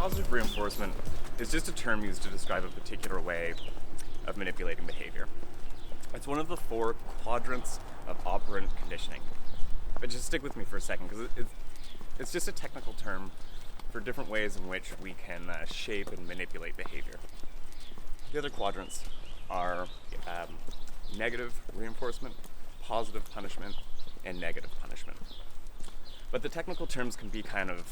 positive reinforcement is just a term used to describe a particular way of manipulating behavior. It's one of the 4 quadrants of operant conditioning. But just stick with me for a second, because it's just a technical term for different ways in which we can shape and manipulate behavior. The other quadrants are negative reinforcement, positive punishment, and negative punishment. But the technical terms can be kind of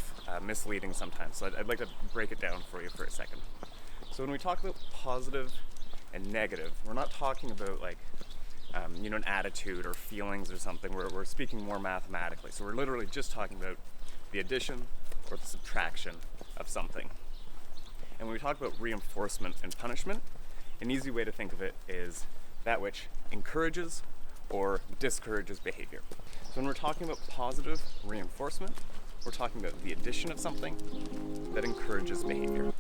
misleading sometimes, so I'd like to break it down for you for a second. So when we talk about positive and negative, we're not talking about an attitude or feelings or something. We're speaking more mathematically. So we're literally just talking about the addition or the subtraction of something. And when we talk about reinforcement and punishment, an easy way to think of it is that which encourages or discourages behavior. So when we're talking about positive reinforcement, we're talking about the addition of something that encourages behavior.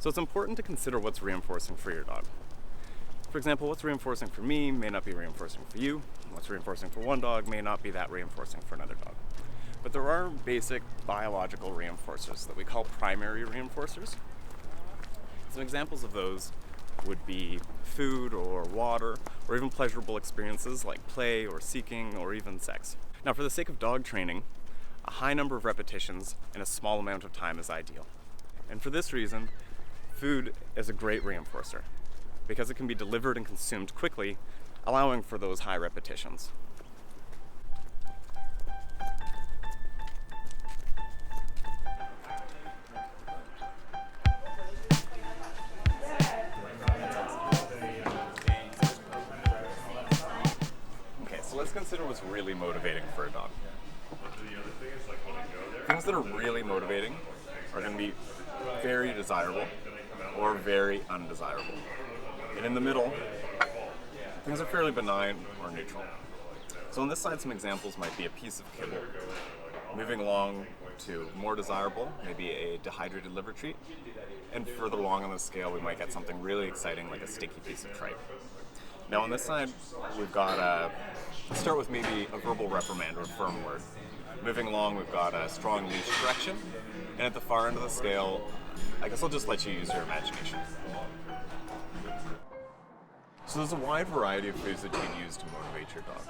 So it's important to consider what's reinforcing for your dog. For example, what's reinforcing for me may not be reinforcing for you. What's reinforcing for one dog may not be that reinforcing for another dog. But there are basic biological reinforcers that we call primary reinforcers. Some examples of those would be food or water, or even pleasurable experiences like play or seeking or even sex. Now, for the sake of dog training, a high number of repetitions in a small amount of time is ideal. And for this reason, food is a great reinforcer because it can be delivered and consumed quickly, allowing for those high repetitions. Okay, so let's consider what's really motivating for a dog. Things that are really motivating are going to be very desirable or very undesirable. And in the middle, things are fairly benign or neutral. So on this side, some examples might be a piece of kibble. Moving along to more desirable, maybe a dehydrated liver treat. And further along on the scale, we might get something really exciting like a sticky piece of tripe. Now on this side, we've got let's start with maybe a verbal reprimand or a firm word. Moving along, we've got a strong leash correction. And at the far end of the scale, I guess I'll just let you use your imagination. So there's a wide variety of foods that you can use to motivate your dog.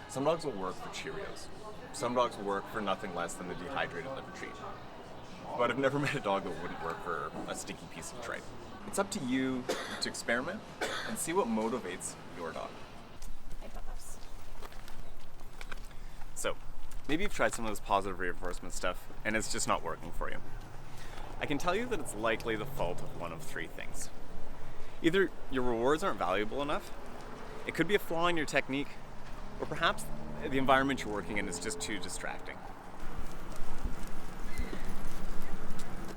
Some dogs will work for Cheerios. Some dogs will work for nothing less than the dehydrated liver treat. But I've never met a dog that wouldn't work for a sticky piece of tripe. It's up to you to experiment and see what motivates your dog. So, maybe you've tried some of this positive reinforcement stuff and it's just not working for you. I can tell you that it's likely the fault of one of 3 things. Either your rewards aren't valuable enough, it could be a flaw in your technique, or perhaps the environment you're working in is just too distracting.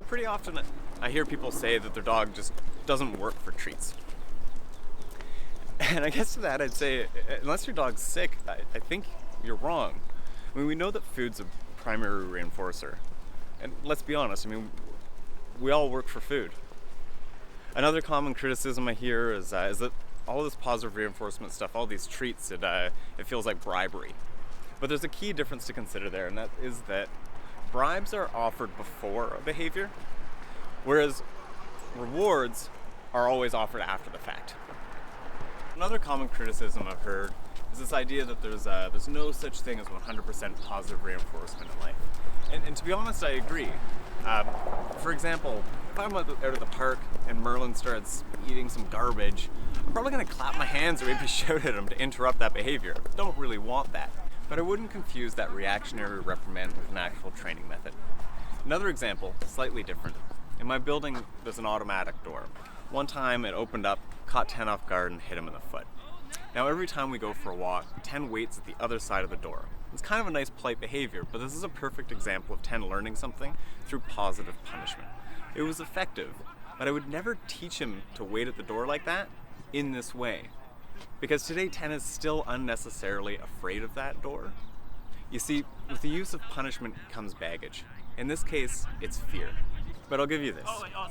Pretty often I hear people say that their dog just doesn't work for treats. And I guess to that I'd say, unless your dog's sick, I think you're wrong. I mean, we know that food's a primary reinforcer. And let's be honest, we all work for food. Another common criticism I hear is that all this positive reinforcement stuff, all these treats, it feels like bribery. But there's a key difference to consider there, and that is that bribes are offered before a behavior, whereas rewards are always offered after the fact. Another common criticism I've heard is this idea that there's no such thing as 100% positive reinforcement in life. And to be honest, I agree. For example, if I'm out at the park and Merlin starts eating some garbage, I'm probably going to clap my hands or maybe shout at him to interrupt that behavior. I don't really want that. But I wouldn't confuse that reactionary reprimand with an actual training method. Another example, slightly different. In my building, there's an automatic door. One time it opened up, caught 10 off guard and hit him in the foot. Now every time we go for a walk, 10 waits at the other side of the door. It's kind of a nice polite behavior, but this is a perfect example of 10 learning something through positive punishment. It was effective, but I would never teach him to wait at the door like that in this way. Because today 10 is still unnecessarily afraid of that door. You see, with the use of punishment comes baggage. In this case, it's fear. But I'll give you this.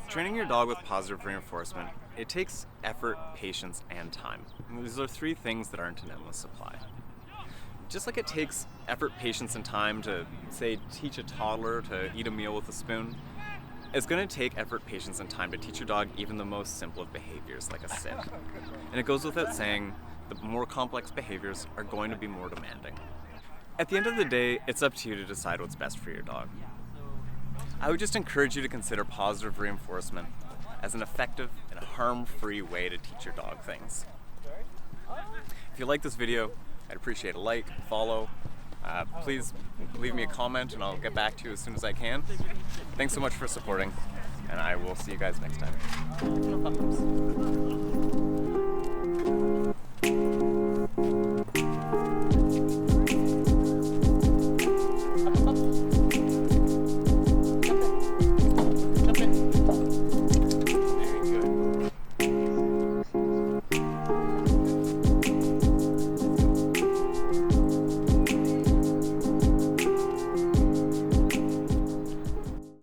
Training your dog with positive reinforcement, it takes effort, patience, and time. And these are three things that aren't in endless supply. Just like it takes effort, patience, and time to, say, teach a toddler to eat a meal with a spoon, it's going to take effort, patience, and time to teach your dog even the most simple of behaviors, like a sit. And it goes without saying, the more complex behaviors are going to be more demanding. At the end of the day, it's up to you to decide what's best for your dog. I would just encourage you to consider positive reinforcement as an effective and harm-free way to teach your dog things. If you like this video, I'd appreciate a like, follow. Please leave me a comment and I'll get back to you as soon as I can. Thanks so much for supporting, and I will see you guys next time. No problems.